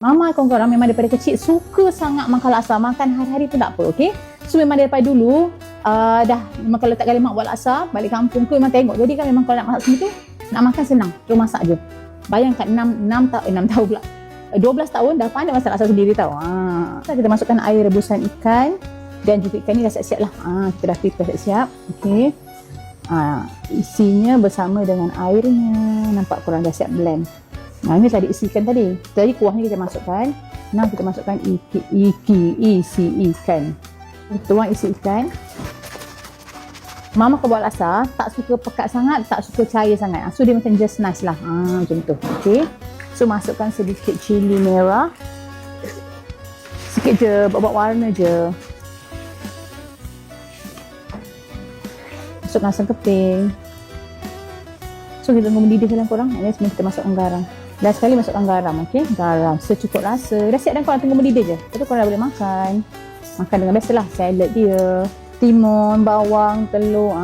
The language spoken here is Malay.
Mama korang memang daripada kecil suka sangat makan laksa. Makan hari-hari pun tak apa, okey? So memang daripada dulu, dah memang kalau tak kali mak buat laksa, balik kampung ke memang tengok. Jadi kan memang kalau nak masak sini tu, nak makan senang. Terus masak je. Bayangkan 6 tahun pula. 12 tahun dah pandai masak laksa sendiri tau. Kita masukkan air rebusan ikan. Dan juga ikan ni dah siap-siap lah. Kita dah prepare siap-siap. Okey. Isinya bersama dengan airnya. Nampak korang dah siap blend. Ini tadi isi ikan tadi. Tadi kuahnya kita masukkan. Now kita masukkan isi ikan. Tuang isi ikan. Mama kalau buat laksa, tak suka pekat sangat, tak suka cair sangat. So dia macam just nice lah. Macam tu. Okay. So masukkan sedikit cili merah. Sikit je, buat warna je. Masukkan asam keping. So kita tunggu mendidih dalam korang. Ini sebelum kita masukkan garam. Dan sekali masukkan garam, okey? Garam secukup rasa. Dah siap dan korang tunggu mendidih je. Lepas tu korang dah boleh makan. Makan dengan biasalah salad dia. Timun, bawang, telur.